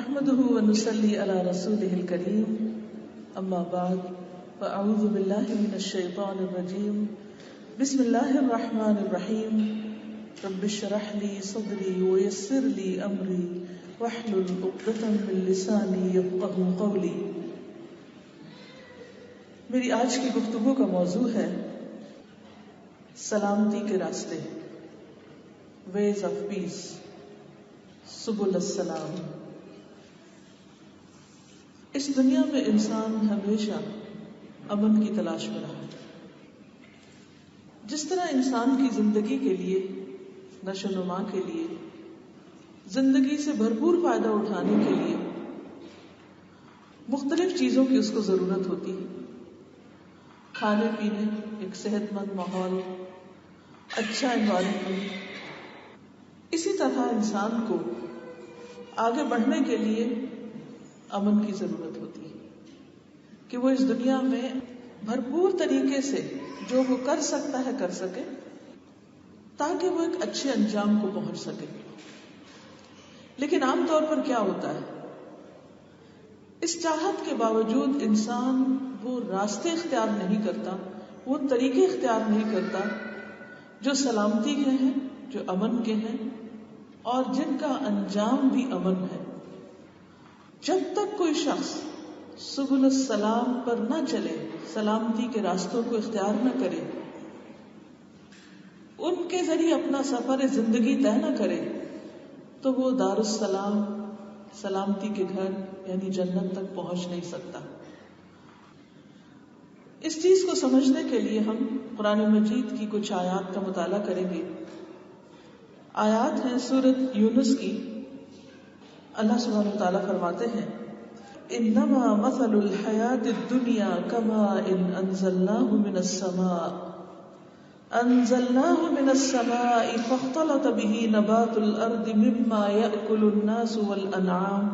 نحمده ونصلي على رسوله الكريم اما بعد فاعوذ بالله من الشيطان الرجيم بسم الله الرحمن الرحيم رب اشرح لي صدري ويسر لي امري واحلل عقدة من لساني يفقهوا قولي. میری آج کی گفتگو کا موضوع ہے سلامتی کے راستے، ویز آف پیس، سبل السلام. اس دنیا میں انسان ہمیشہ امن کی تلاش میں رہا. جس طرح انسان کی زندگی کے لیے، نشو و نما کے لیے، زندگی سے بھرپور فائدہ اٹھانے کے لیے مختلف چیزوں کی اس کو ضرورت ہوتی ہے، کھانے پینے، ایک صحت مند ماحول، اچھا انوائرمنٹ، اسی طرح انسان کو آگے بڑھنے کے لیے امن کی ضرورت ہوتی ہے کہ وہ اس دنیا میں بھرپور طریقے سے جو وہ کر سکتا ہے کر سکے، تاکہ وہ ایک اچھے انجام کو پہنچ سکے. لیکن عام طور پر کیا ہوتا ہے، اس چاہت کے باوجود انسان وہ راستے اختیار نہیں کرتا، وہ طریقے اختیار نہیں کرتا جو سلامتی کے ہیں، جو امن کے ہیں اور جن کا انجام بھی امن ہے. جب تک کوئی شخص سبل السلام پر نہ چلے، سلامتی کے راستوں کو اختیار نہ کرے، ان کے ذریعے اپنا سفر زندگی طے نہ کرے، تو وہ دار السلام، سلامتی کے گھر یعنی جنت تک پہنچ نہیں سکتا. اس چیز کو سمجھنے کے لیے ہم قرآن مجید کی کچھ آیات کا مطالعہ کریں گے. آیات ہیں سورۃ یونس کی. اللہ سبحانہ وتعالیٰ فرماتے ہیں انما مثل الحیاۃ الدنیا کماء انزلناہ من السماء فاختلط به نبات الارض مما يأكل الناس والانعام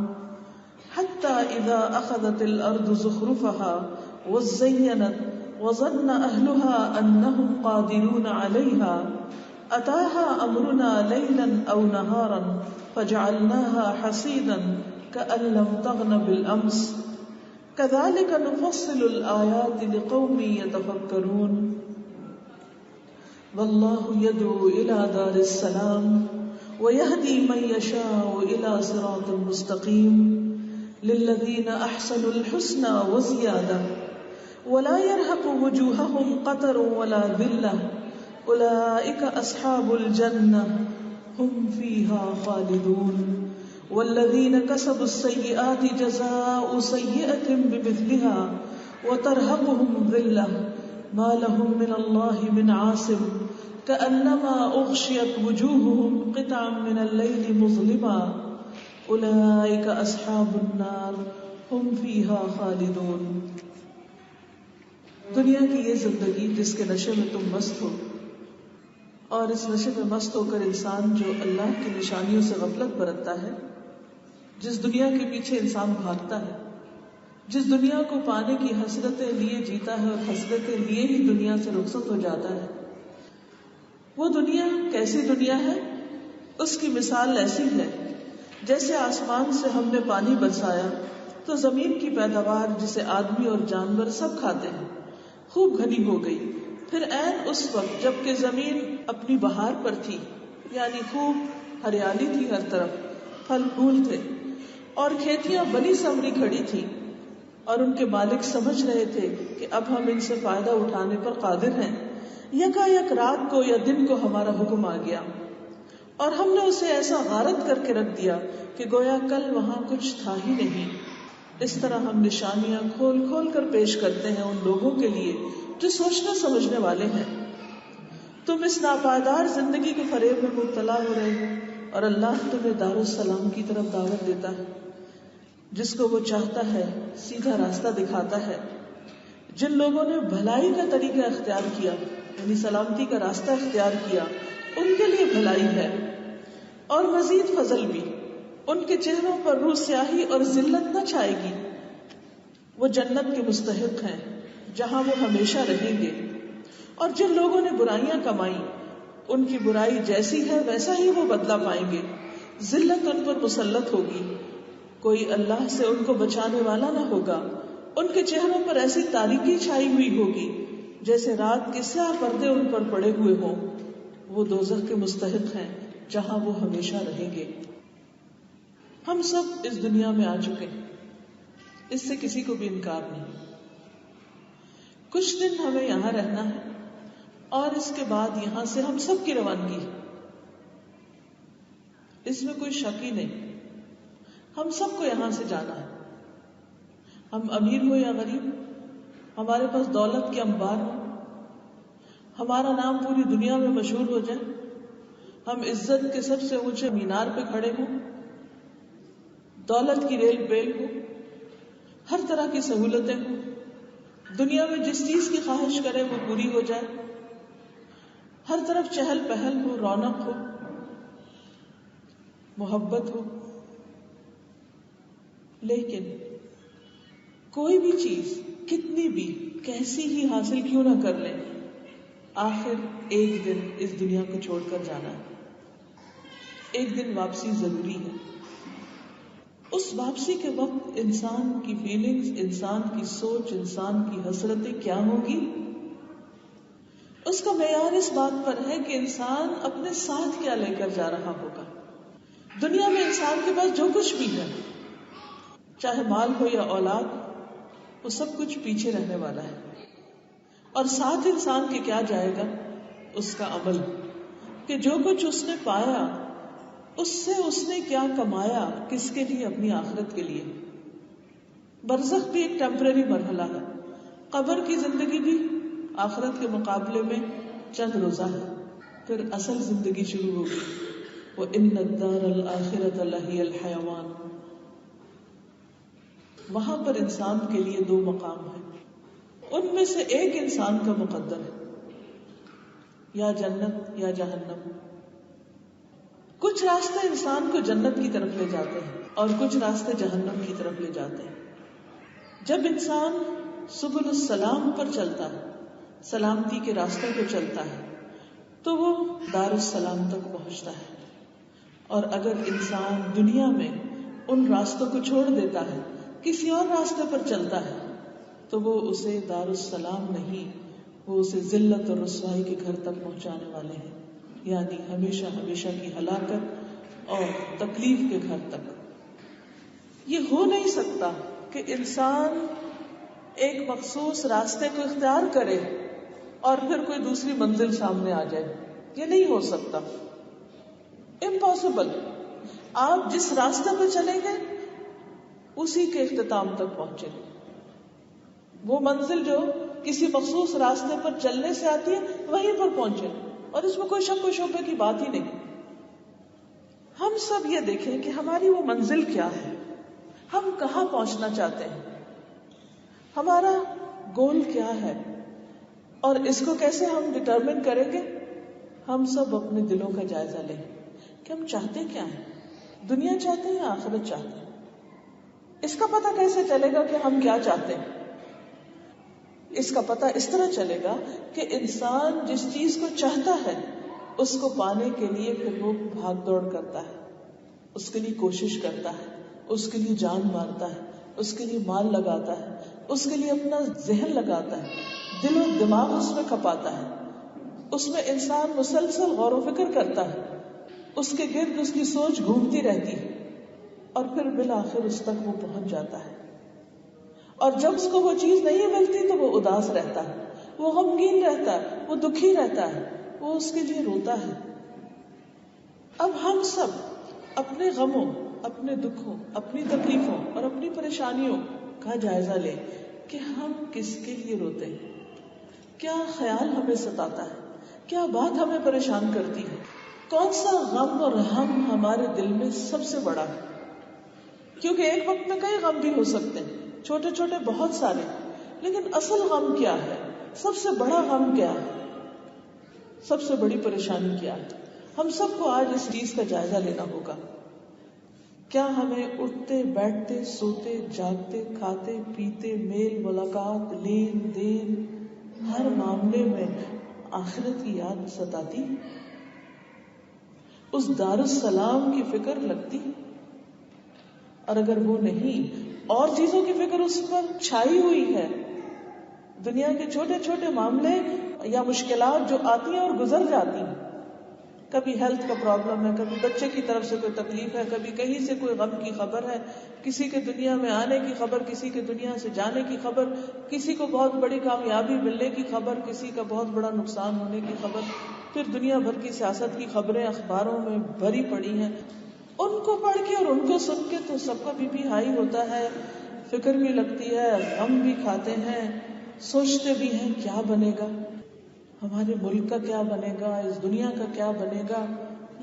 حتى اذا اخذت الارض زخرفها وزينت وظن اهلها انهم قادرون عليها أتاها أمرنا ليلا أو نهارا فجعلناها حصيدا كأن لم تغن بالأمس كذلك نفصل الآيات لقوم يتفكرون والله يدعو إلى دار السلام ويهدي من يشاء إلى صراط مستقيم للذين أحسنوا الحسنى وزيادة ولا يرهق وجوههم قتر ولا ذلة اولئک اصحاب الجنہ هم فیہا خالدون والذین کسبوا السیئات جزاء سیئۃ بمثلها وترہقهم ذلہ ما لهم من اللہ من عاصم کأنما اغشیت وجوہهم قطعا من اللیل مظلما اولئک اصحاب النار هم فیہا خالدون. دنیا کی یہ زندگی جس کے نشے میں تم مست ہو، اور اس نشے میں مست ہو کر انسان جو اللہ کی نشانیوں سے غفلت برتتا ہے، جس دنیا کے پیچھے انسان بھاگتا ہے، جس دنیا کو پانے کی حسرتیں لیے جیتا ہے اور حسرتیں لیے ہی دنیا سے رخصت ہو جاتا ہے، وہ دنیا کیسی دنیا ہے؟ اس کی مثال ایسی ہے جیسے آسمان سے ہم نے پانی برسایا تو زمین کی پیداوار جسے آدمی اور جانور سب کھاتے ہیں خوب گھنی ہو گئی. پھر عین اس وقت جبکہ زمین اپنی بہار پر تھی، یعنی خوب ہریالی تھی، ہر طرف پھل پھول تھے اور کھیتیاں بنی سنوری کھڑی تھی، اور ان کے مالک سمجھ رہے تھے کہ اب ہم ان سے فائدہ اٹھانے پر قادر ہیں. یکایک رات کو یا دن کو ہمارا حکم آ گیا اور ہم نے اسے ایسا غارت کر کے رکھ دیا کہ گویا کل وہاں کچھ تھا ہی نہیں. اس طرح ہم نشانیاں کھول کھول کر پیش کرتے ہیں ان لوگوں کے لیے جو سوچنے سمجھنے والے ہیں. تم اس ناپائیدار زندگی کے فریب میں مبتلا ہو رہے ہو اور اللہ تمہیں دار السلام کی طرف دعوت دیتا ہے. جس کو وہ چاہتا ہے سیدھا راستہ دکھاتا ہے. جن لوگوں نے بھلائی کا طریقہ اختیار کیا، یعنی سلامتی کا راستہ اختیار کیا، ان کے لیے بھلائی ہے اور مزید فضل بھی. ان کے چہروں پر روح سیاہی اور ذلت نہ چھائے گی. وہ جنت کے مستحق ہیں جہاں وہ ہمیشہ رہیں گے. اور جن لوگوں نے برائیاں کمائی، ان کی برائی جیسی ہے ویسا ہی وہ بدلہ پائیں گے. ذلت ان پر مسلط ہوگی کوئی اللہ سے ان کو بچانے والا نہ ہوگا. ان کے چہروں پر ایسی تاریکی چھائی ہوئی ہوگی جیسے رات کے سیاہ پردے ان پر پڑے ہوئے ہوں. وہ دوزخ کے مستحق ہیں جہاں وہ ہمیشہ رہیں گے. ہم سب اس دنیا میں آ چکے ہیں، اس سے کسی کو بھی انکار نہیں. کچھ دن ہمیں یہاں رہنا ہے اور اس کے بعد یہاں سے ہم سب کی روانگی ہے. اس میں کوئی شک ہی نہیں. ہم سب کو یہاں سے جانا ہے. ہم امیر ہو یا غریب، ہمارے پاس دولت کے انبار ہو، ہمارا نام پوری دنیا میں مشہور ہو جائے، ہم عزت کے سب سے اونچے مینار پہ کھڑے ہوں، دولت کی ریل بیل ہو، ہر طرح کی سہولتیں ہوں، دنیا میں جس چیز کی خواہش کرے وہ پوری ہو جائے، ہر طرف چہل پہل ہو، رونق ہو، محبت ہو. لیکن کوئی بھی چیز کتنی بھی کیسی ہی حاصل کیوں نہ کر لیں، آخر ایک دن اس دنیا کو چھوڑ کر جانا ہے. ایک دن واپسی ضروری ہے. اس واپسی کے وقت انسان کی فیلنگز، انسان کی سوچ، انسان کی حسرتیں کیا ہوں گی؟ اس کا معیار اس بات پر ہے کہ انسان اپنے ساتھ کیا لے کر جا رہا ہوگا. دنیا میں انسان کے پاس جو کچھ بھی ہے، چاہے مال ہو یا اولاد، وہ سب کچھ پیچھے رہنے والا ہے. اور ساتھ انسان کے کیا جائے گا؟ اس کا عمل، کہ جو کچھ اس نے پایا اس سے اس نے کیا کمایا، کس کے لیے؟ اپنی آخرت کے لیے. برزخ بھی ایک ٹیمپرری مرحلہ ہے. قبر کی زندگی بھی آخرت کے مقابلے میں چند روزہ ہے، پھر اصل زندگی شروع ہوگی. وَإِنَّ الدَّارَ الْآخِرَةَ لَهِيَ الْحَيَوَانُ. وہاں پر انسان کے لیے دو مقام ہیں، ان میں سے ایک انسان کا مقدر ہے، یا جنت یا جہنم. کچھ راستے انسان کو جنت کی طرف لے جاتے ہیں اور کچھ راستے جہنم کی طرف لے جاتے ہیں. جب انسان سبل السلام پر چلتا ہے، سلامتی کے راستوں پہ چلتا ہے، تو وہ دار السلام تک پہنچتا ہے. اور اگر انسان دنیا میں ان راستوں کو چھوڑ دیتا ہے، کسی اور راستے پر چلتا ہے، تو وہ اسے دار السلام نہیں، وہ اسے ذلت اور رسوائی کے گھر تک پہنچانے والے ہیں، یعنی ہمیشہ ہمیشہ کی ہلاکت اور تکلیف کے گھر تک. یہ ہو نہیں سکتا کہ انسان ایک مخصوص راستے کو اختیار کرے اور پھر کوئی دوسری منزل سامنے آ جائے. یہ نہیں ہو سکتا، امپاسبل. آپ جس راستے پہ چلیں گے اسی کے اختتام تک پہنچے. وہ منزل جو کسی مخصوص راستے پر چلنے سے آتی ہے وہیں پر پہنچے، اور اس میں کوئی شک و شبہ کی بات ہی نہیں. ہم سب یہ دیکھیں کہ ہماری وہ منزل کیا ہے، ہم کہاں پہنچنا چاہتے ہیں، ہمارا گول کیا ہے، اور اس کو کیسے ہم ڈٹرمن کریں گے. ہم سب اپنے دلوں کا جائزہ لیں کہ ہم چاہتے کیا ہیں، دنیا چاہتے ہیں یا آخرت چاہتے ہیں. اس کا پتہ کیسے چلے گا کہ ہم کیا چاہتے ہیں؟ اس کا پتہ اس طرح چلے گا کہ انسان جس چیز کو چاہتا ہے اس کو پانے کے لیے پھر وہ بھاگ دوڑ کرتا ہے، اس کے لیے کوشش کرتا ہے، اس کے لیے جان مارتا ہے، اس کے لیے مال لگاتا ہے، اس کے لیے اپنا ذہن لگاتا ہے، دل و دماغ اس میں کھپاتا ہے. اس میں انسان مسلسل غور و فکر کرتا ہے، اس کے گرد اس کی سوچ گھومتی رہتی ہے، اور پھر بالآخر اس تک وہ پہنچ جاتا ہے. اور جب اس کو وہ چیز نہیں ملتی تو وہ اداس رہتا ہے، وہ غمگین رہتا ہے، وہ دکھی رہتا ہے، وہ اس کے لیے روتا ہے. اب ہم سب اپنے غموں، اپنے دکھوں، اپنی تکلیفوں اور اپنی پریشانیوں کا جائزہ لیں کہ ہم کس کے لیے روتے ہیں، کیا خیال ہمیں ستاتا ہے، کیا بات ہمیں پریشان کرتی ہے، کون سا غم اور ہم ہمارے دل میں سب سے بڑا ہے. کیونکہ ایک وقت میں کئی غم بھی ہو سکتے ہیں، چھوٹے چھوٹے بہت سارے، لیکن اصل غم کیا ہے، سب سے بڑا غم کیا ہے، سب سے بڑی پریشانی کیا ہے. ہم سب کو آج اس چیز کا جائزہ لینا ہوگا. کیا ہمیں اٹھتے بیٹھتے سوتے جاگتے کھاتے پیتے میل ملاقات لین دین ہر معاملے میں آخرت کی یاد ستاتی، اس دار السلام کی فکر لگتی؟ اور اگر وہ نہیں اور چیزوں کی فکر اس پر چھائی ہوئی ہے، دنیا کے چھوٹے چھوٹے معاملے یا مشکلات جو آتی ہیں اور گزر جاتی ہیں، کبھی ہیلتھ کا پرابلم ہے، کبھی بچے کی طرف سے کوئی تکلیف ہے، کبھی کہیں سے کوئی غم کی خبر ہے، کسی کے دنیا میں آنے کی خبر، کسی کے دنیا سے جانے کی خبر، کسی کو بہت بڑی کامیابی ملنے کی خبر، کسی کا بہت بڑا نقصان ہونے کی خبر، پھر دنیا بھر کی سیاست کی خبریں اخباروں میں بھری پڑی ہیں. ان کو پڑھ کے اور ان کو سن کے تو سب کا بی پی ہائی ہوتا ہے، فکر بھی لگتی ہے، غم بھی کھاتے ہیں، سوچتے بھی ہیں کیا بنے گا، ہمارے ملک کا کیا بنے گا، اس دنیا کا کیا بنے گا،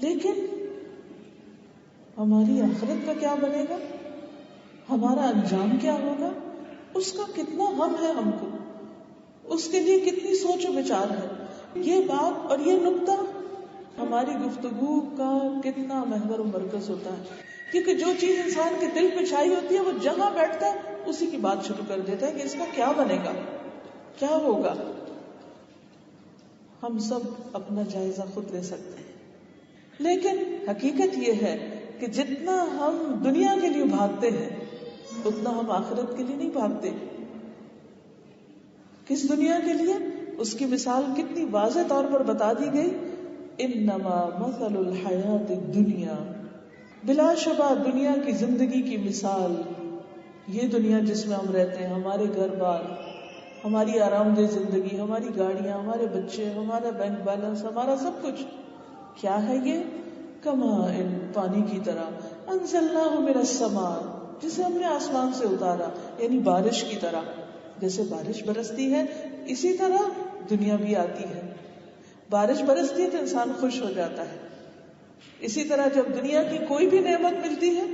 لیکن ہماری آخرت کا کیا بنے گا، ہمارا انجام کیا ہوگا، اس کا کتنا غم ہے ہم کو، اس کے لیے کتنی سوچ و بچار ہے. یہ بات اور یہ نقطہ ہماری گفتگو کا کتنا محور و مرکز ہوتا ہے، کیونکہ جو چیز انسان کے دل پہ چھائی ہوتی ہے وہ جہاں بیٹھتا ہے اسی کی بات شروع کر دیتا ہے کہ اس کا کیا بنے گا، کیا ہوگا. ہم سب اپنا جائزہ خود لے سکتے ہیں، لیکن حقیقت یہ ہے کہ جتنا ہم دنیا کے لیے بھاگتے ہیں اتنا ہم آخرت کے لیے نہیں بھاگتے. کس دنیا کے لیے؟ اس کی مثال کتنی واضح طور پر بتا دی گئی، انما مثل الحیات الدنیا، بلا شبہ دنیا کی زندگی کی مثال، یہ دنیا جس میں ہم رہتے ہیں، ہمارے گھر بار، ہماری آرام دہ زندگی، ہماری گاڑیاں، ہمارے بچے، ہمارا بینک بیلنس، ہمارا سب کچھ کیا ہے؟ یہ کماء، پانی کی طرح، انزلناہ من السماء، جسے ہم نے آسمان سے اتارا، یعنی بارش کی طرح. جیسے بارش برستی ہے اسی طرح دنیا بھی آتی ہے. بارش برستی ہے تو انسان خوش ہو جاتا ہے. اسی طرح جب دنیا کی کوئی بھی نعمت ملتی ہے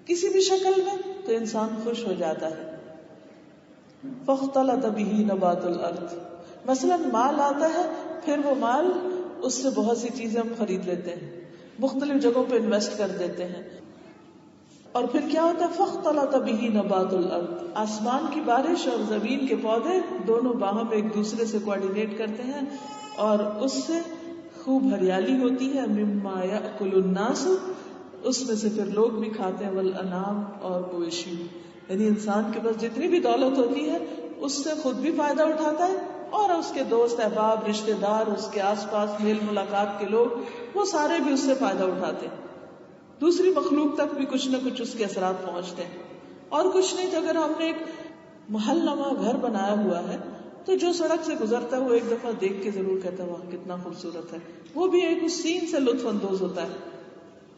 کسی بھی شکل میں تو انسان خوش ہو جاتا ہے. فاختلط به نبات الارض، مثلا مال آتا ہے، پھر وہ مال، اس سے بہت سی چیزیں ہم خرید لیتے ہیں، مختلف جگہوں پہ انویسٹ کر دیتے ہیں، اور پھر کیا ہوتا ہے؟ فاختلط به نبات الارض، آسمان کی بارش اور زمین کے پودے دونوں باہم ایک دوسرے سے کوآرڈینیٹ کرتے ہیں اور اس سے خوب ہریالی ہوتی ہے. مما یاکل الناس، اس میں سے پھر لوگ بھی کھاتے ہیں، والانعام، اور مویشی. یعنی انسان کے پاس جتنی بھی دولت ہوتی ہے اس سے خود بھی فائدہ اٹھاتا ہے اور اس کے دوست احباب، رشتے دار، اس کے آس پاس میل ملاقات کے لوگ، وہ سارے بھی اس سے فائدہ اٹھاتے ہیں. دوسری مخلوق تک بھی کچھ نہ کچھ اس کے اثرات پہنچتے ہیں. اور کچھ نہیں تو اگر ہم نے ایک محل نما گھر بنایا ہوا ہے تو جو سڑک سے گزرتا ہے وہ ایک دفعہ دیکھ کے ضرور کہتا ہے واہ کتنا خوبصورت ہے، وہ بھی ایک اس سین سے لطف اندوز ہوتا ہے.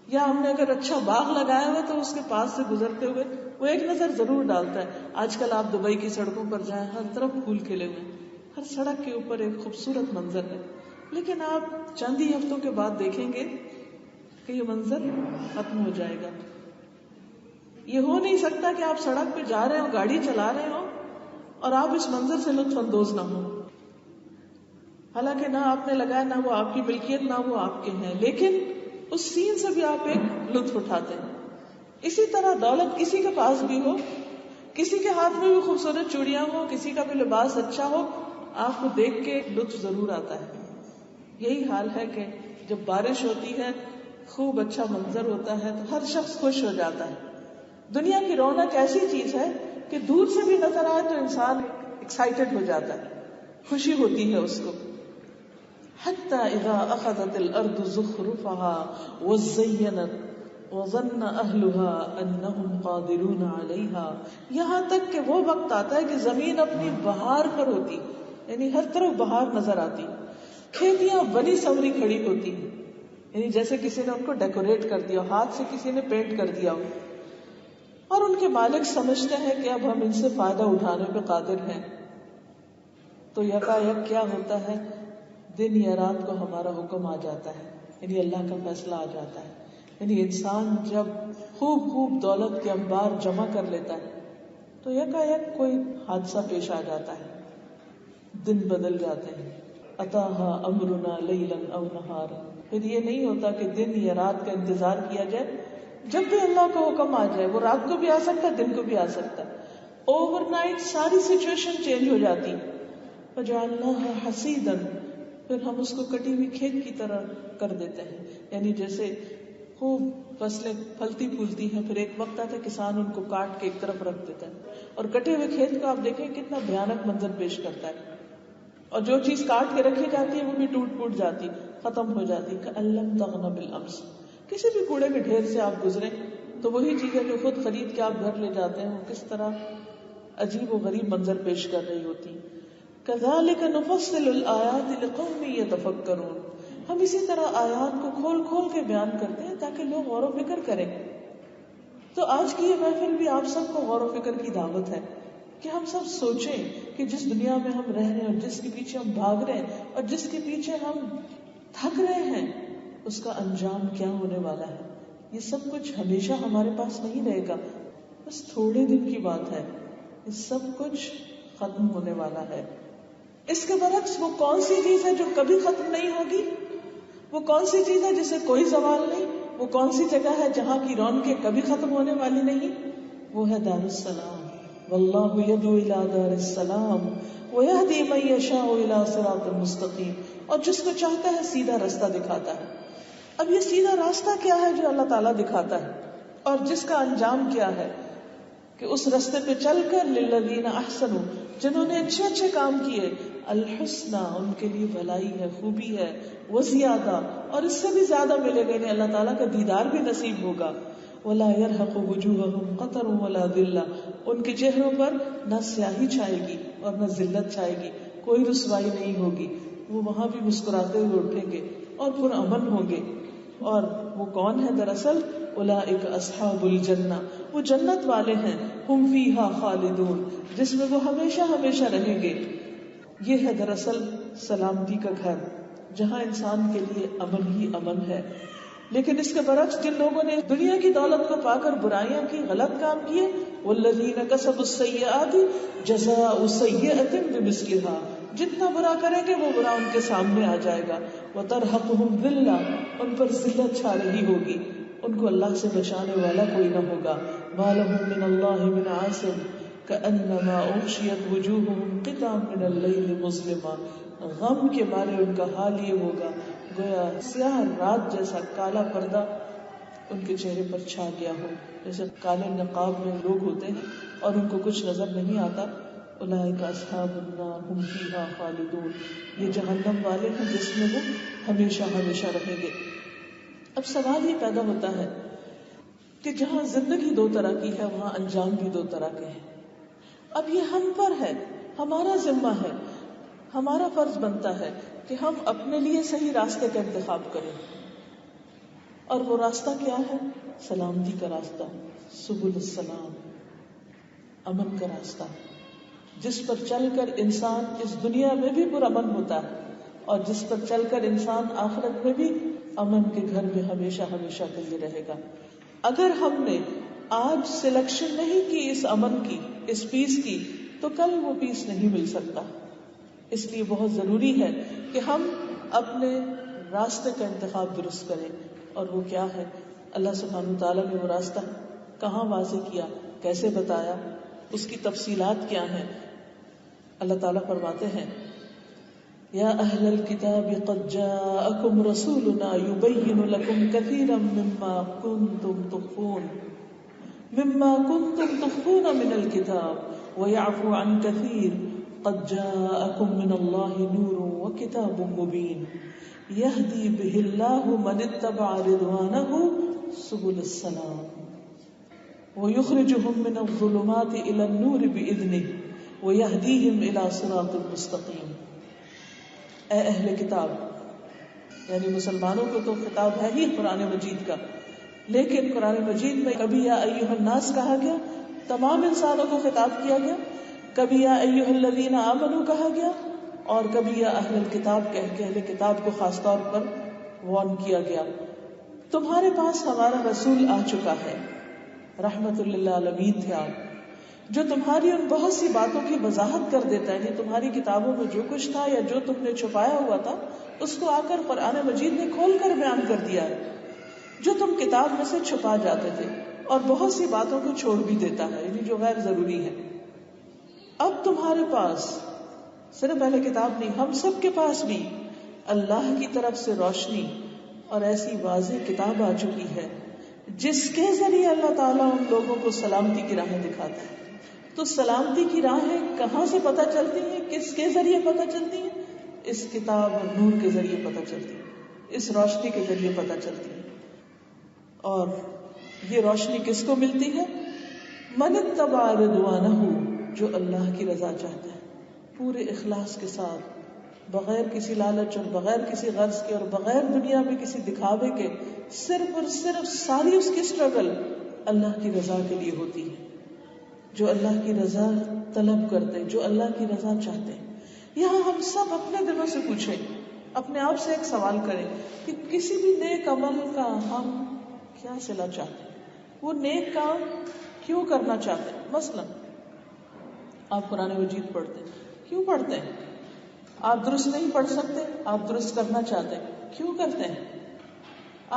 یا ہم نے اگر اچھا باغ لگایا ہوا تو اس کے پاس سے گزرتے ہوئے وہ ایک نظر ضرور ڈالتا ہے. آج کل آپ دبئی کی سڑکوں پر جائیں، ہر طرف پھول کھلے ہوئے ہیں، ہر سڑک کے اوپر ایک خوبصورت منظر ہے. لیکن آپ چند ہی ہفتوں کے بعد دیکھیں گے کہ یہ منظر ختم ہو جائے گا. یہ ہو نہیں سکتا کہ آپ سڑک پہ جا رہے ہو، گاڑی چلا رہے ہو اور آپ اس منظر سے لطف اندوز نہ ہو. حالانکہ نہ آپ نے لگایا، نہ وہ آپ کی ملکیت، نہ وہ آپ کے ہیں، لیکن اس سین سے بھی آپ ایک لطف اٹھاتے ہیں. اسی طرح دولت کسی کے پاس بھی ہو، کسی کے ہاتھ میں بھی خوبصورت چوڑیاں ہو، کسی کا بھی لباس اچھا ہو، آپ کو دیکھ کے ایک لطف ضرور آتا ہے. یہی حال ہے کہ جب بارش ہوتی ہے، خوب اچھا منظر ہوتا ہے تو ہر شخص خوش ہو جاتا ہے. دنیا کی رونق ایسی چیز ہے کہ دور سے بھی نظر آئے تو انسان ایکسائٹڈ ہو جاتا ہے، خوشی ہوتی ہے اس کو. حتی اذا اخذت الارض زخرفها وزینت وظن اہلها انہم قادرون علیہا، یہاں تک کہ وہ وقت آتا ہے کہ زمین اپنی بہار پر ہوتی، یعنی ہر طرف بہار نظر آتی، کھیتیاں بنی سوری کھڑی ہوتی، یعنی جیسے کسی نے ان کو ڈیکوریٹ کر دیا، ہاتھ سے کسی نے پینٹ کر دیا ہو، اور ان کے مالک سمجھتے ہیں کہ اب ہم ان سے فائدہ اٹھانے پہ قادر ہیں. تو یکایک کیا ہوتا ہے؟ دن یا رات کو ہمارا حکم آ جاتا ہے، یعنی اللہ کا فیصلہ آ جاتا ہے. یعنی انسان جب خوب دولت کے انبار جمع کر لیتا ہے تو یکایک کوئی حادثہ پیش آ جاتا ہے، دن بدل جاتے ہیں. اتاہا امرنا لیلا او نہارا، پھر یہ نہیں ہوتا کہ دن یا رات کا انتظار کیا جائے، جب بھی اللہ کا حکم آ جائے، وہ رات کو بھی آ سکتا ہے، دن کو بھی آ سکتا ہے. اوور نائٹ ساری سچویشن چینج ہو جاتی. فجعلناها حصیدا، پھر ہم اس کو کٹی ہوئی کھیت کی طرح کر دیتے ہیں. یعنی جیسے خوب فصلیں پھلتی پھولتی ہیں، پھر ایک وقت آتا ہے کسان ان کو کاٹ کے ایک طرف رکھ دیتا ہے، اور کٹے ہوئے کھیت کو آپ دیکھیں کتنا بھیانک منظر پیش کرتا ہے، اور جو چیز کاٹ کے رکھی جاتی ہے وہ بھی ٹوٹ پھوٹ جاتی، ختم ہو جاتی، کأن لم تغن بالامس۔ کسی بھی کوڑے کے ڈھیر سے آپ گزریں تو وہی چیزیں جو خود خرید کے آپ گھر لے جاتے ہیں وہ کس طرح عجیب و غریب منظر پیش کر رہی ہوتی۔ کذالک نفصل الآیات لقوم یتفکرون، ہم اسی طرح آیات کو کھول کھول کے بیان کرتے ہیں تاکہ لوگ غور و فکر کریں۔ تو آج کی یہ محفل بھی آپ سب کو غور و فکر کی دعوت ہے کہ ہم سب سوچیں کہ جس دنیا میں ہم رہ رہے ہیں اور جس کے پیچھے ہم بھاگ رہے ہیں اور جس کے پیچھے ہم تھک رہے ہیں، اس کا انجام کیا ہونے والا ہے۔ یہ سب کچھ ہمیشہ ہمارے پاس نہیں رہے گا، بس تھوڑے دن کی بات ہے، یہ سب کچھ ختم ہونے والا ہے۔ اس کے برعکس وہ کون سی چیز ہے جو کبھی ختم نہیں ہوگی؟ وہ کون سی چیز ہے جسے کوئی زوال نہیں؟ وہ کون سی جگہ ہے جہاں کی رونقیں کبھی ختم ہونے والی نہیں؟ وہ ہے دار السلام۔ واللہ یدعو الی دار السلام ویہدی من یشاء الی صراط مستقیم، اور جس کو چاہتا ہے سیدھا راستہ دکھاتا ہے۔ اب یہ سیدھا راستہ کیا ہے جو اللہ تعالیٰ دکھاتا ہے، اور جس کا انجام کیا ہے کہ اس راستے پہ چل کر للذین احسنوا، جنہوں نے اچھے اچھے کام کیے، الحسنى، ان کے لیے بھلائی ہے، خوبی ہے، وزیادہ، اور اس سے بھی زیادہ ملے گا، انہیں اللہ تعالیٰ کا دیدار بھی نصیب ہوگا۔ ولا يرهق وجوههم قتر ولا ذلہ، ان کے چہروں پر نہ سیاہی چھائے گی اور نہ ذلت چھائے گی، کوئی رسوائی نہیں ہوگی، وہ وہاں بھی مسکراتے ہوئے اٹھیں گے اور پرامن ہوں گے۔ اور وہ کون ہے دراصل؟ اولئک اصحاب الجنہ، وہ جنت والے ہیں، ہم فیہا خالدون، جس میں وہ ہمیشہ ہمیشہ رہیں گے۔ یہ ہے دراصل سلامتی کا گھر، جہاں انسان کے لیے امن ہی امن ہے۔ لیکن اس کے برعکس جن لوگوں نے دنیا کی دولت کو پا کر برائیاں کی، غلط کام کیے، والذین کسبوا السیئات جزاء سیئۃ بمثلها، جتنا برا کریں گے وہ برا ان کے سامنے آ جائے گا۔ وترہقہم ذلہ، ان پر ذلت چھا رہی ہوگی، ان کو اللہ سے بچانے والا کوئی نہ ہوگا۔ ما لہم من اللہ من عاصم کأنما اغشیت وجوہہم قطعا من اللیل مظلما، غم کے مارے ان کا حال یہ ہوگا گویا سیاہ رات جیسا کالا پردہ ان کے چہرے پر چھا گیا ہو، جیسے کالے نقاب میں لوگ ہوتے ہیں اور ان کو کچھ نظر نہیں آتا۔ اولئک اصحاب النار ہم فیہا خالدون، یہ جہنم والے ہیں جس میں وہ ہمیشہ ہمیشہ رہیں گے۔ اب سوال یہ پیدا ہوتا ہے کہ جہاں زندگی دو طرح کی ہے وہاں انجام بھی دو طرح کے ہیں۔ اب یہ ہم پر ہے، ہمارا ذمہ ہے، ہمارا فرض بنتا ہے کہ ہم اپنے لیے صحیح راستے کا انتخاب کریں، اور وہ راستہ کیا ہے؟ سلامتی کا راستہ، سبل السلام، امن کا راستہ، جس پر چل کر انسان اس دنیا میں بھی پرامن ہوتا ہے اور جس پر چل کر انسان آخرت میں بھی امن کے گھر میں ہمیشہ ہمیشہ کے لیے رہے گا۔ اگر ہم نے آج سلیکشن نہیں کی اس امن کی، اس پیس کی، تو کل وہ پیس نہیں مل سکتا۔ اس لیے بہت ضروری ہے کہ ہم اپنے راستے کا انتخاب درست کریں، اور وہ کیا ہے؟ اللہ سبحانہ تعالیٰ نے وہ راستہ کہاں واضح کیا، کیسے بتایا، اس کی تفصیلات کیا ہیں؟ اللہ تعالیٰ فرماتے ہیں یا اہل الکتاب قد جاءکم رسولنا یبین لکم کثیرا مما کنتم تخفون من الکتاب ویعفو عن کثیر قد جاءکم من اللہ نور وکتاب مبین یہدی بہ اللہ من اتبع رضوانہ سبل السلام ویخرجہم من الظلمات الی النور بإذنہ ویہدیہم الی صراط مستقیم۔ اے اہل کتاب، یعنی مسلمانوں کو تو خطاب ہے ہی قرآن مجید کا، لیکن قرآن مجید میں کبھی یا ایھا الناس کہا گیا، تمام انسانوں کو خطاب کیا گیا، کبھی یا ایھا الذین آمنوا کہا گیا، اور کبھی یا اہل الکتاب کہہ کے اہل کتاب کو خاص طور پر وارن کیا گیا۔ تمہارے پاس ہمارا رسول آ چکا ہے، رحمت للعالمین تھے آپ، جو تمہاری ان بہت سی باتوں کی وضاحت کر دیتا ہے، یعنی تمہاری کتابوں میں جو کچھ تھا یا جو تم نے چھپایا ہوا تھا اس کو آ کر قرآن مجید نے کھول کر بیان کر دیا ہے، جو تم کتاب میں سے چھپا جاتے تھے، اور بہت سی باتوں کو چھوڑ بھی دیتا ہے، یعنی جو غیر ضروری ہے۔ اب تمہارے پاس صرف اہل کتاب نہیں، ہم سب کے پاس بھی اللہ کی طرف سے روشنی اور ایسی واضح کتاب آ چکی ہے جس کے ذریعے اللہ تعالیٰ ان لوگوں کو سلامتی کی راہیں دکھاتا ہے. تو سلامتی کی راہیں کہاں سے پتہ چلتی ہیں, کس کے ذریعے پتہ چلتی ہیں؟ اس کتاب اور نور کے ذریعے پتہ چلتی ہیں, اس روشنی کے ذریعے پتہ چلتی ہے. اور یہ روشنی کس کو ملتی ہے؟ من اتبع رضوانہ, جو اللہ کی رضا چاہتا ہے پورے اخلاص کے ساتھ, بغیر کسی لالچ اور بغیر کسی غرض کے اور بغیر دنیا میں کسی دکھاوے کے, صرف اور صرف ساری اس کی اسٹرگل اللہ کی رضا کے لیے ہوتی ہے. جو اللہ کی رضا طلب کرتے, جو اللہ کی رضا چاہتے ہیں. یہاں ہم سب اپنے دلوں سے پوچھیں, اپنے آپ سے ایک سوال کریں کہ کسی بھی نیک عمل کا ہم کیا صلہ چاہتے ہیں, وہ نیک کام کیوں کرنا چاہتے ہیں. مثلا آپ قرآن مجید پڑھتے ہیں, کیوں پڑھتے ہیں؟ آپ درست نہیں پڑھ سکتے, آپ درست کرنا چاہتے ہیں, کیوں کرتے ہیں؟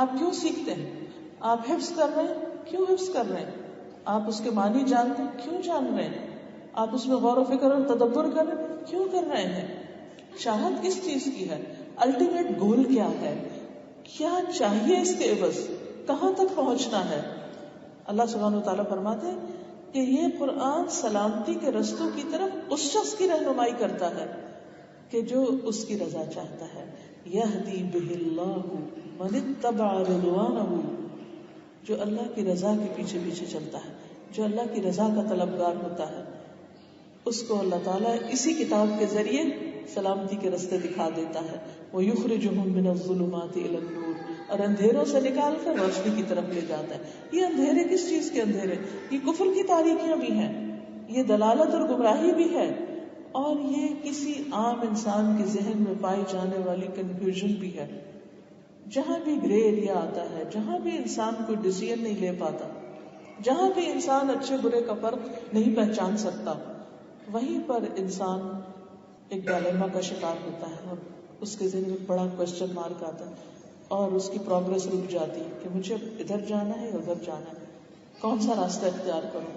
آپ کیوں سیکھتے ہیں؟ آپ حفظ کر رہے ہیں, کیوں حفظ کر رہے ہیں؟ آپ اس کے معنی جانتے ہیں, کیوں جان رہے ہیں؟ آپ اس میں غور و فکر اور تدبر کر رہے ہیں, کیوں کر رہے ہیں؟ چاہت کس چیز کی ہے؟ الٹیمیٹ گول کیا ہے؟ کیا چاہیے اس کے عوض؟ کہاں تک پہنچنا ہے؟ اللہ سبحانہ و تعالیٰ فرماتے ہیں کہ یہ قرآن سلامتی کے رستوں کی طرف اس شخص کی رہنمائی کرتا ہے کہ جو اس کی رضا چاہتا ہے. یہدی بہ اللہ من اتبع رضوانہ, جو اللہ کی رضا کے پیچھے پیچھے چلتا ہے, جو اللہ کی رضا کا طلبگار ہوتا ہے, اس کو اللہ تعالیٰ اسی کتاب کے ذریعے سلامتی کے رستے دکھا دیتا ہے. وَيُخْرِجُهُم مِّنَ الظُّلُمَاتِ إِلَى النُّورِ, اور اندھیروں سے نکال کر روشنی کی طرف لے جاتا ہے. یہ اندھیرے کس چیز کے اندھیرے؟ یہ کفر کی تاریکیاں بھی ہیں, یہ دلالت اور گمراہی بھی ہے, اور یہ کسی عام انسان کے ذہن میں پائی جانے والی کنفیوژن بھی ہے. جہاں بھی گرے ایریا آتا ہے, جہاں بھی انسان کوئی ڈیسیژن نہیں لے پاتا, جہاں بھی انسان اچھے برے کا فرق نہیں پہچان سکتا, وہیں پر انسان ایک ڈائلیما کا شکار ہوتا ہے اور اس کے ذہن میں بڑا کوشچن مارک آتا ہے اور اس کی پروگرس رک جاتی ہے کہ مجھے ادھر جانا ہے یا ادھر جانا ہے, کون سا راستہ اختیار کروں,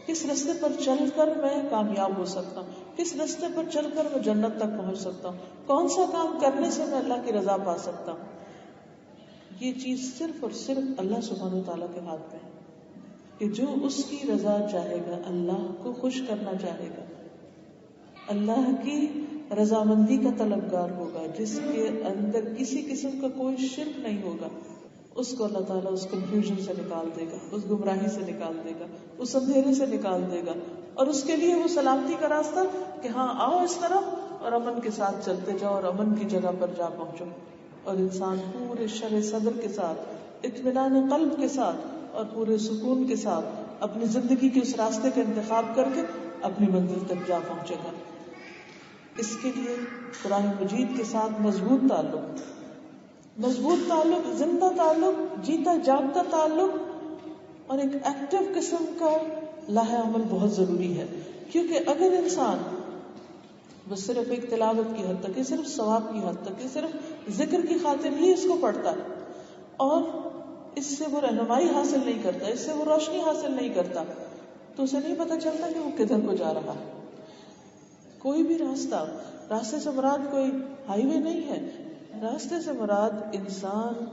کس راستے پر چل کر میں کامیاب ہو سکتا ہوں, کس راستے پر چل کر میں جنت تک پہنچ سکتا ہوں, کون سا کام کرنے سے میں اللہ کی رضا پا سکتا ہوں. یہ چیز صرف اور صرف اللہ سبحانہ تعالیٰ کے ہاتھ میں ہے کہ جو اس کی رضا چاہے گا, اللہ کو خوش کرنا چاہے گا, اللہ کی رضامندی کا طلبگار ہوگا, جس کے اندر کسی قسم کا کوئی شرک نہیں ہوگا, اس کو اللہ تعالیٰ اس کنفیوژن سے نکال دے گا, اس گمراہی سے نکال دے گا, اس اندھیرے سے نکال دے گا, اور اس کے لیے وہ سلامتی کا راستہ کہ ہاں آؤ اس طرف اور امن کے ساتھ چلتے جاؤ اور امن کی جگہ پر جا پہنچو. اور انسان پورے شرح صدر کے ساتھ, اطمینان قلب کے ساتھ اور پورے سکون کے ساتھ اپنی زندگی کے اس راستے کا انتخاب کر کے اپنی منزل تک جا پہنچے گا. اس کے لیے قرآن مجید کے ساتھ مضبوط تعلق, زندہ تعلق, جیتا جاگتا تعلق اور ایک ایکٹیو قسم کا لاہ عمل بہت ضروری ہے. کیونکہ اگر انسان بس صرف ایک تلاوت کی حد تک, صرف ثواب کی حد تک, صرف ذکر کی خاطر ہی اس کو پڑھتا ہے اور اس سے وہ رہنمائی حاصل نہیں کرتا, اس سے وہ روشنی حاصل نہیں کرتا, تو اسے نہیں پتا چلتا کہ وہ کدھر کو جا رہا ہے. کوئی بھی راستے سے مراد کوئی ہائی وے نہیں ہے, راستے سے مراد انسان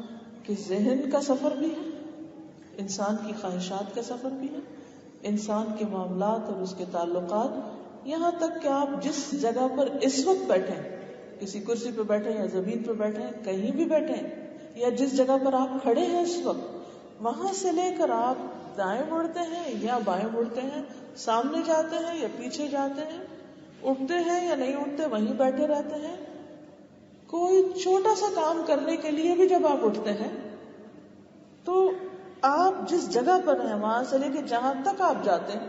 کے ذہن کا سفر بھی ہے, انسان کی خواہشات کا سفر بھی ہے, انسان کے معاملات اور اس کے تعلقات, یہاں تک کہ آپ جس جگہ پر اس وقت بیٹھے, کسی کرسی پہ بیٹھے یا زمین پہ بیٹھے, کہیں بھی بیٹھے, یا جس جگہ پر آپ کھڑے ہیں اس وقت, وہاں سے لے کر آپ دائیں مڑتے ہیں یا بائیں مڑتے ہیں, سامنے جاتے ہیں یا پیچھے جاتے ہیں, اٹھتے ہیں یا نہیں اٹھتے, وہیں بیٹھے رہتے ہیں, کوئی چھوٹا سا کام کرنے کے لیے بھی جب آپ اٹھتے ہیں تو آپ جس جگہ پر ہیں وہاں سے لے کے جہاں تک آپ جاتے ہیں,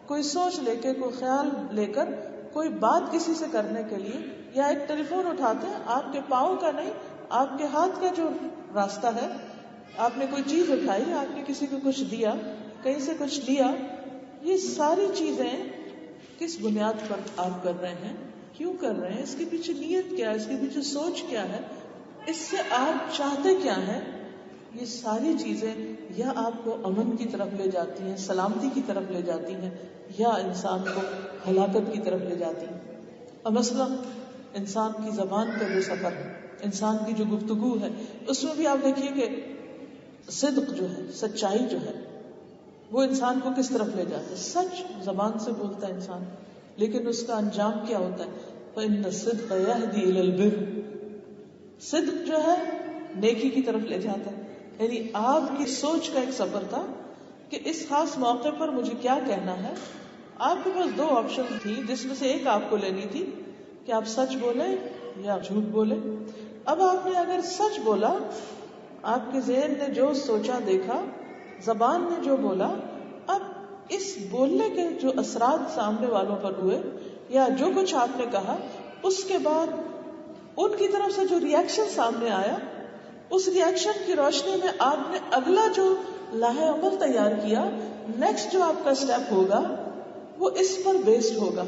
کوئی سوچ لے کے, کوئی خیال لے کر, کوئی بات کسی سے کرنے کے لیے, یا ایک ٹیلی فون اٹھاتے ہیں, آپ کے پاؤں کا نہیں, آپ کے ہاتھ کا جو راستہ ہے, آپ نے کوئی چیز اٹھائی, آپ نے کسی کو کچھ دیا, کہیں سے کچھ لیا, یہ ساری چیزیں کس بنیاد پر آپ کر رہے ہیں, کیوں کر رہے ہیں, اس کے پیچھے نیت کیا ہے, اس کے پیچھے سوچ کیا ہے, اس سے آپ چاہتے کیا ہیں. یہ ساری چیزیں یا آپ کو امن کی طرف لے جاتی ہیں, سلامتی کی طرف لے جاتی ہیں, یا انسان کو ہلاکت کی طرف لے جاتی ہیں. اور مثلا انسان کی زبان کا جو سفر ہے, انسان کی جو گفتگو ہے, اس میں بھی آپ دیکھیے کہ صدق جو ہے، سچائی جو ہے، وہ انسان کو کس طرف لے جاتا ہے. سچ زبان سے بولتا ہے انسان، لیکن اس کا انجام کیا ہوتا ہے؟ فَإِنَّ الصِّدْقَ يَهْدِي إِلَى الْبِرِّ. صدق جو ہے نیکی کی طرف لے جاتا ہے. یعنی آپ کی سوچ کا ایک سفر تھا کہ اس خاص موقع پر مجھے کیا کہنا ہے. آپ کے پاس 2 آپشن تھی، جس میں سے ایک آپ کو لینی تھی کہ آپ سچ بولیں یا جھوٹ بولیں. اب آپ نے اگر سچ بولا، آپ کے ذہن نے جو سوچا دیکھا، زبان نے جو بولا، اب اس بولنے کے جو اثرات سامنے والوں پر ہوئے یا جو کچھ آپ نے کہا، اس کے بعد ان کی طرف سے جو ریئیکشن سامنے آیا، اس ریئیکشن کی روشنی میں آپ نے اگلا جو لاہ عمل تیار کیا، نیکسٹ جو آپ کا سٹیپ ہوگا وہ اس پر بیسڈ ہوگا.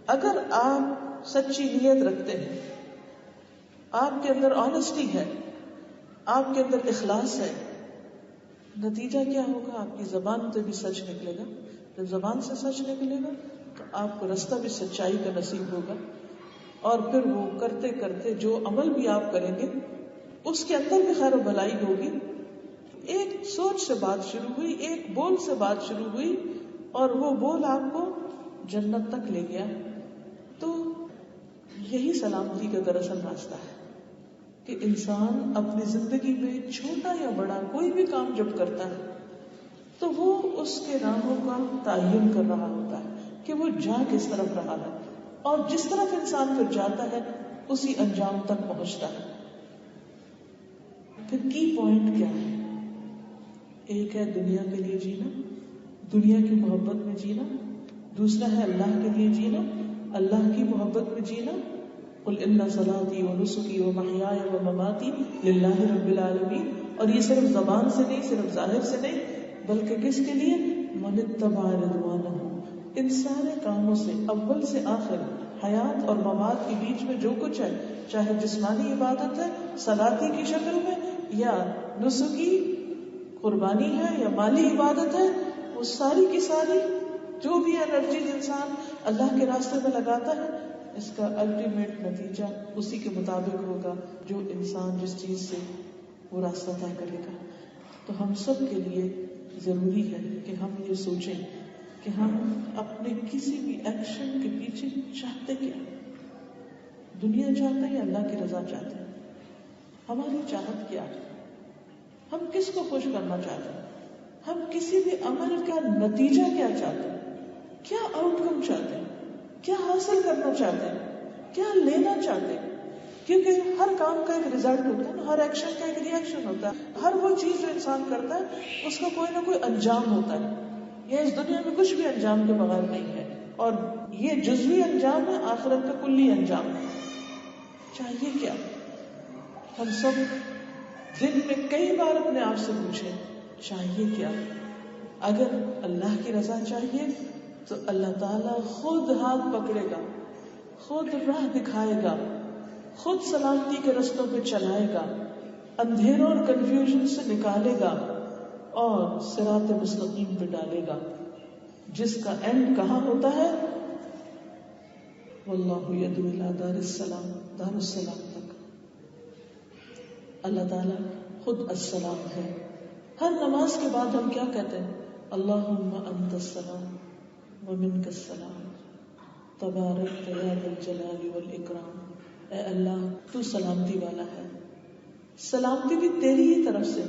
اگر آپ سچی نیت رکھتے ہیں، آپ کے اندر آنےسٹی ہے، آپ کے اندر اخلاص ہے، نتیجہ کیا ہوگا؟ آپ کی زبان سے بھی سچ نکلے گا. جب زبان سے سچ نکلے گا تو آپ کو رستہ بھی سچائی کا نصیب ہوگا، اور پھر وہ کرتے کرتے جو عمل بھی آپ کریں گے اس کے اندر بھی خیر و بھلائی ہوگی. ایک سوچ سے بات شروع ہوئی، ایک بول سے بات شروع ہوئی، اور وہ بول آپ کو جنت تک لے گیا. تو یہی سلامتی کا دراصل راستہ ہے کہ انسان اپنی زندگی میں چھوٹا یا بڑا کوئی بھی کام جب کرتا ہے تو وہ اس کے راہوں کا تعین کر رہا ہوتا ہے کہ وہ جا کس طرف رہا ہے، اور جس طرف انسان پھر جاتا ہے اسی انجام تک پہنچتا ہے. پھر کی پوائنٹ کیا ہے؟ ایک ہے دنیا کے لیے جینا، دنیا کی محبت میں جینا. دوسرا ہے اللہ کے لیے جینا، اللہ کی محبت میں جینا. قل ان صلاتي ونسكي ومحياي ومماتي لله رب العالمین. اور یہ صرف زبان سے نہیں، صرف ظاہر سے نہیں، بلکہ کس کے لیے؟ من اتبع رضوانہ. ان سارے کاموں سے اول سے آخر، حیات اور ممات کے بیچ میں جو کچھ ہے، چاہے جسمانی عبادت ہے صلاتی کی شکل میں، یا نسکی قربانی ہے، یا مالی عبادت ہے، وہ ساری کی ساری جو بھی انرجیز انسان اللہ کے راستے میں لگاتا ہے، اس کا الٹیمیٹ نتیجہ اسی کے مطابق ہوگا جو انسان جس چیز سے وہ راستہ طے کرے گا. تو ہم سب کے لیے ضروری ہے کہ ہم یہ سوچیں کہ ہم اپنے کسی بھی ایکشن کے پیچھے چاہتے کیا؟ دنیا چاہتے ہیں یا اللہ کی رضا چاہتے ہیں؟ ہماری چاہت کیا ہے؟ ہم کس کو خوش کرنا چاہتے ہیں؟ ہم کسی بھی عمل کا نتیجہ کیا چاہتے ہیں؟ کیا آؤٹ کم چاہتے ہیں؟ کیا حاصل کرنا چاہتے ہیں؟ کیا لینا چاہتے ہیں؟ کیونکہ ہر کام کا ایک ریزلٹ ہوتا ہے، ہر ایکشن کا ایک ری ایکشن ہوتا ہے. ہر وہ چیز جو انسان کرتا ہے اس کا کوئی نہ کوئی انجام ہوتا ہے. یہ اس دنیا میں کچھ بھی انجام کے بغیر نہیں ہے، اور یہ جزوی انجام ہے، آخرت کا کلی انجام ہے. چاہیے کیا؟ ہم سب دن میں کئی بار اپنے آپ سے پوچھیں چاہیے کیا؟ اگر اللہ کی رضا چاہیے تو اللہ تعالیٰ خود ہاتھ پکڑے گا، خود راہ دکھائے گا، خود سلامتی کے رستوں پہ چلائے گا، اندھیروں اور کنفیوژن سے نکالے گا، اور صراط مستقیم پہ ڈالے گا، جس کا اینڈ کہاں ہوتا ہے؟ واللہ یدعو الی دار السلام، دار السلام تک. اللہ تعالیٰ خود السلام ہے. ہر نماز کے بعد ہم کیا کہتے ہیں؟ اللہم انت السلام ومنک السلام تبارکت یا ذا الجلال والاکرام. اے اللہ تو سلامتی والا ہے، سلامتی بھی تیری ہی طرف سے،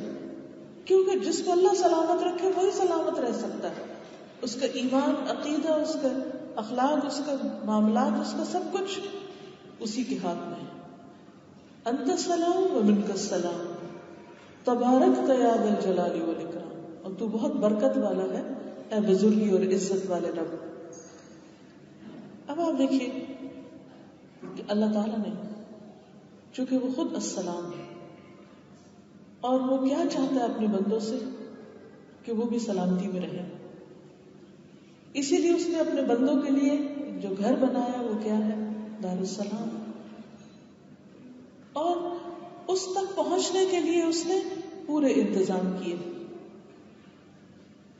کیونکہ جس کو اللہ سلامت رکھے وہی سلامت رہ سکتا ہے. اس کا ایمان، عقیدہ، اس کا اخلاق، اس کا معاملات، اس کا سب کچھ اسی کے ہاتھ میں ہے. انت السلام ومنک السلام تبارکت یا ذا الجلال والاکرام. اور تو بہت برکت والا ہے اے بزرگی اور عزت والے رب. اب آپ دیکھیے کہ اللہ تعالیٰ نے، چونکہ وہ خود السلام ہے، اور وہ کیا چاہتا ہے اپنے بندوں سے؟ کہ وہ بھی سلامتی میں رہیں. اسی لیے اس نے اپنے بندوں کے لیے جو گھر بنایا وہ کیا ہے؟ دار السلام. اور اس تک پہنچنے کے لیے اس نے پورے انتظام کیے.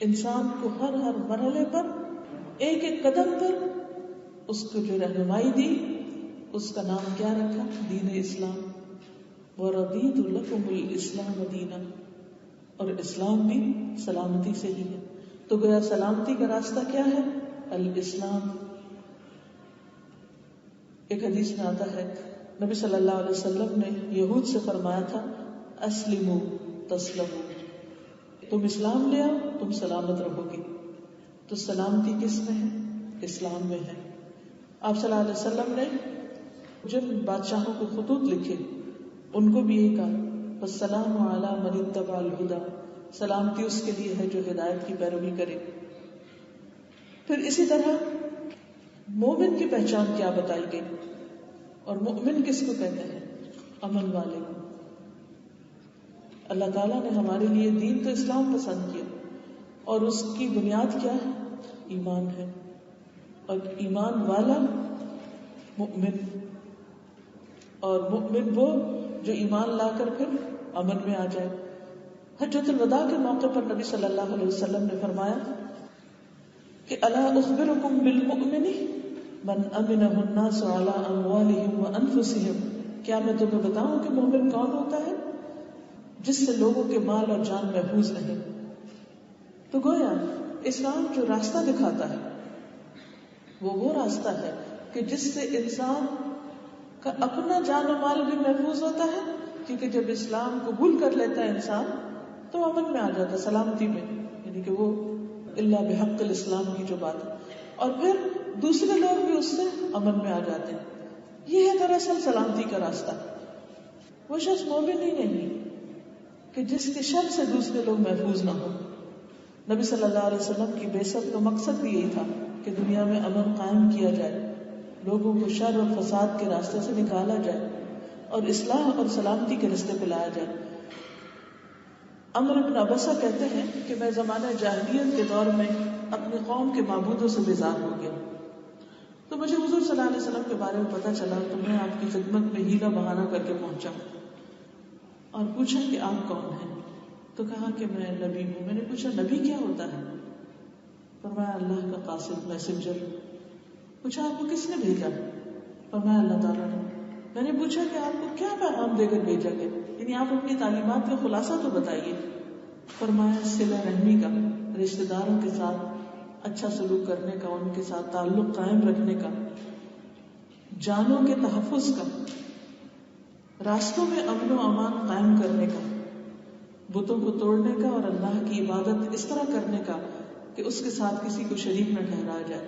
انسان کو ہر مرحلے پر، ایک ایک قدم پر اس کو جو رہنمائی دی، اس کا نام کیا رکھا؟ دین اسلام. وَرَضِيتُ لَكُمُ الْإِسْلَامَ دِينًا. اور اسلام بھی سلامتی سے ہی ہے. تو گویا سلامتی کا راستہ کیا ہے؟ الاسلام. ایک حدیث میں آتا ہے نبی صلی اللہ علیہ وسلم نے یہود سے فرمایا تھا اسلموا تسلموا، تم اسلام لے آؤ تم سلامت رہو گی. تو سلامتی کس میں ہے؟ اسلام میں ہے. آپ صلی اللہ علیہ وسلم نے جن بادشاہوں کو خطوط لکھے ان کو بھی یہی کہا والسلام علی من اتبع الہدی، سلامتی اس کے لیے ہے جو ہدایت کی پیروی کرے. پھر اسی طرح مومن کی پہچان کیا بتائی گئی، اور مومن کس کو کہتے ہیں؟ امن والے کو. اللہ تعالیٰ نے ہمارے لیے دین تو اسلام پسند کیا، اور اس کی بنیاد کیا ہے؟ ایمان ہے. اور ایمان والا مومن، اور مومن وہ جو ایمان لا کر پھر امن میں آ جائے. حجۃ الوداع کے موقع پر نبی صلی اللہ علیہ وسلم نے فرمایا کہ الا اخبرکم بالمؤمن من امنہ الناس علی اموالہم وانفسہم، کیا میں تمہیں بتاؤں کہ مومن کون ہوتا ہے؟ جس سے لوگوں کے مال اور جان محفوظ رہے. تو گویا اسلام جو راستہ دکھاتا ہے وہ راستہ ہے کہ جس سے انسان کا اپنا جان و مال بھی محفوظ ہوتا ہے، کیونکہ جب اسلام قبول کر لیتا ہے انسان تو امن میں آ جاتا ہے، سلامتی میں، یعنی کہ وہ اللہ بحق الاسلام کی جو بات ہے. اور پھر دوسرے لوگ بھی اس سے امن میں آ جاتے ہیں. یہ ہے دراصل سلامتی کا راستہ. وہ شخص مومن ہی نہیں کہ جس کے شر سے دوسرے لوگ محفوظ نہ ہو. نبی صلی اللہ علیہ وسلم کی بعثت کا مقصد بھی یہی تھا کہ دنیا میں امن قائم کیا جائے، لوگوں کو شر اور فساد کے راستے سے نکالا جائے اور اصلاح اور سلامتی کے راستے پہ لایا جائے. عمرو بن عبسہ کہتے ہیں کہ میں زمانہ جاہلیت کے دور میں اپنی قوم کے معبودوں سے بیزار ہو گیا، تو مجھے حضور صلی اللہ علیہ وسلم کے بارے میں پتہ چلا تو میں آپ کی خدمت میں ہیلا بہانہ کر کے پہنچا اور پوچھا کہ آپ کون ہیں؟ تو کہا کہ میں نبی ہوں. میں نے پوچھا نبی کیا ہوتا ہے؟ فرمایا اللہ کا قاصد میسنجر. پوچھا آپ کو کس نے بھیجا؟ فرمایا اللہ تعالیٰ نے. میں نے پوچھا کہ آپ کو کیا پیغام دے کر بھیجا گیا، یعنی آپ اپنی تعلیمات کا خلاصہ تو بتائیے. فرمایا صلہ رحمی کا، رشتہ داروں کے ساتھ اچھا سلوک کرنے کا، ان کے ساتھ تعلق قائم رکھنے کا، جانوں کے تحفظ کا، راستوں میں امن و امان قائم کرنے کا، بتوں کو توڑنے کا اور اللہ کی عبادت اس طرح کرنے کا کہ اس کے ساتھ کسی کو شریک نہ ٹھہرایا جائے.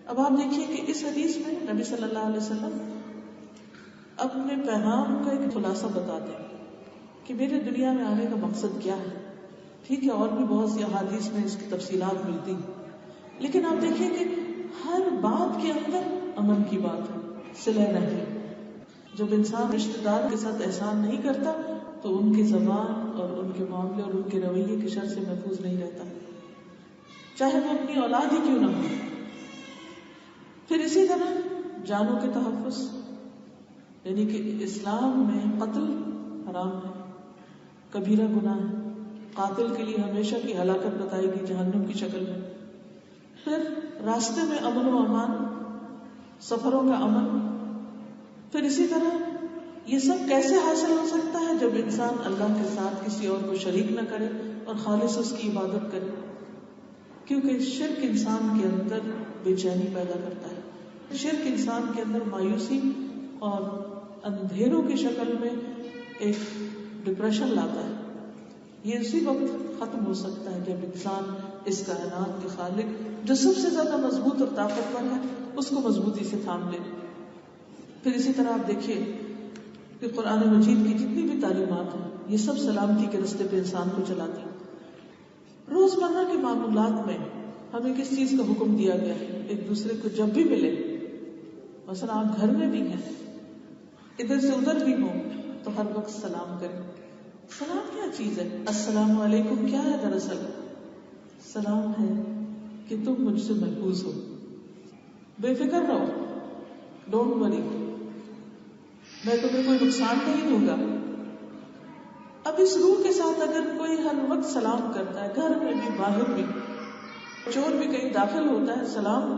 اب آپ دیکھیے کہ اس حدیث میں نبی صلی اللہ علیہ وسلم اپنے پیغام کا ایک خلاصہ بتاتے ہیں کہ میرے دنیا میں آنے کا مقصد کیا ہے. ٹھیک ہے اور بھی بہت سی احادیث میں اس کی تفصیلات ملتی ہیں، لیکن آپ دیکھیے کہ ہر بات کے اندر امن کی بات ہے، صلہ رحمی. جب انسان رشتہ دار کے ساتھ احسان نہیں کرتا تو ان کی زبان اور ان کے معاملے اور ان کے رویے کے شر سے محفوظ نہیں رہتا، چاہے وہ اپنی اولاد ہی کیوں نہ ہو. پھر اسی طرح جانوں کے تحفظ، یعنی کہ اسلام میں قتل حرام ہے، کبیرہ گناہ ہے، قاتل کے لیے ہمیشہ کی ہلاکت بتائی گئی جہنم کی شکل میں. پھر راستے میں امن و امان، سفروں کا امن. پھر اسی طرح یہ سب کیسے حاصل ہو سکتا ہے؟ جب انسان اللہ کے ساتھ کسی اور کو شریک نہ کرے اور خالص اس کی عبادت کرے، کیونکہ شرک انسان کے اندر بے چینی پیدا کرتا ہے. شرک انسان کے اندر مایوسی اور اندھیروں کی شکل میں ایک ڈپریشن لاتا ہے. یہ اسی وقت ختم ہو سکتا ہے جب انسان اس کائنات کے خالق جو سب سے زیادہ مضبوط اور طاقتور ہے اس کو مضبوطی سے تھام لے. پھر اسی طرح آپ دیکھیے کہ قرآن مجید کی جتنی بھی تعلیمات ہیں یہ سب سلامتی کے راستے پہ انسان کو چلاتی ہیں. روزمرہ کے معمولات میں ہمیں کس چیز کا حکم دیا گیا ہے؟ ایک دوسرے کو جب بھی ملے، مثلا آپ گھر میں بھی ہیں، ادھر سے ادھر بھی ہوں تو ہر وقت سلام کریں. سلام کیا چیز ہے؟ السلام علیکم کیا ہے؟ دراصل سلام ہے کہ تم مجھ سے محفوظ ہو، بے فکر رہو، ڈونٹ وری، میں تمہیں کوئی نقصان نہیں دوں گا. اب اس روح کے ساتھ اگر کوئی ہر وقت سلام کرتا ہے، گھر میں بھی باہر بھی، چور بھی کہیں داخل ہوتا ہے سلام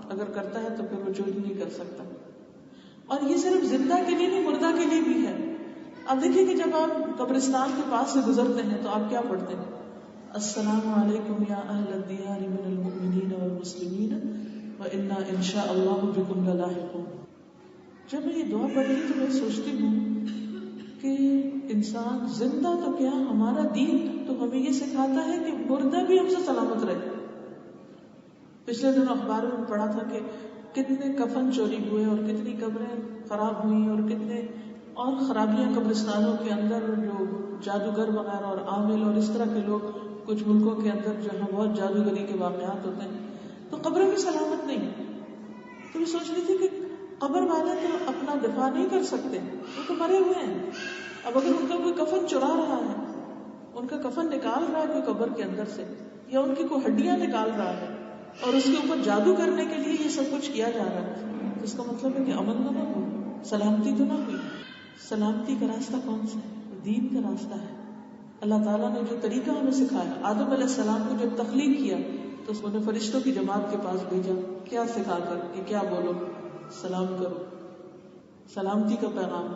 اگر کرتا ہے تو پھر وہ چوری نہیں کر سکتا. اور یہ صرف زندہ کے لیے نہیں، مردہ کے لیے بھی ہے اب دیکھیے کہ جب آپ قبرستان کے پاس سے گزرتے ہیں تو آپ کیا پڑھتے ہیں؟ السلام علیکم یا اہل الدیار من المؤمنین والمسلمین وإنا ان شاء اللہ بکم للاحقون. جب میں یہ دعا پڑھتی تو میں سوچتی ہوں کہ انسان زندہ تو کیا، ہمارا دین تو ہمیں یہ سکھاتا ہے کہ مردہ بھی ہم سے سلامت رہے. پچھلے دن اخبار میں پڑھا تھا کہ کتنے کفن چوری ہوئے اور کتنی قبریں خراب ہوئی اور کتنے اور خرابیاں قبرستانوں کے اندر، جو جادوگر وغیرہ اور عامل اور اس طرح کے لوگ کچھ ملکوں کے اندر جو ہے بہت جادوگری کے واقعات ہوتے ہیں، تو قبریں بھی سلامت نہیں. تو میں سوچ رہی تھی کہ قبر والے تو اپنا دفاع نہیں کر سکتے، وہ تو مرے ہوئے ہیں. اب اگر ان کا کوئی کفن چرا رہا ہے، ان کا کفن نکال رہا ہے کوئی قبر کے اندر سے، یا ان کی کوئی ہڈیاں نکال رہا ہے اور اس کے اوپر جادو کرنے کے لیے یہ سب کچھ کیا جا رہا ہے، تو اس کا مطلب ہے کہ امن نہ ہو، سلامتی تو نہ ہوئی. سلامتی کا راستہ کون سا ہے؟ دین کا راستہ ہے. اللہ تعالیٰ نے جو طریقہ ہمیں سکھایا، آدم علیہ السلام کو جب تخلیق کیا تو اس نے فرشتوں کی جماعت کے پاس بھیجا، کیا سکھا کر کہ کیا بولو؟ سلام کرو، سلامتی کا پیغام.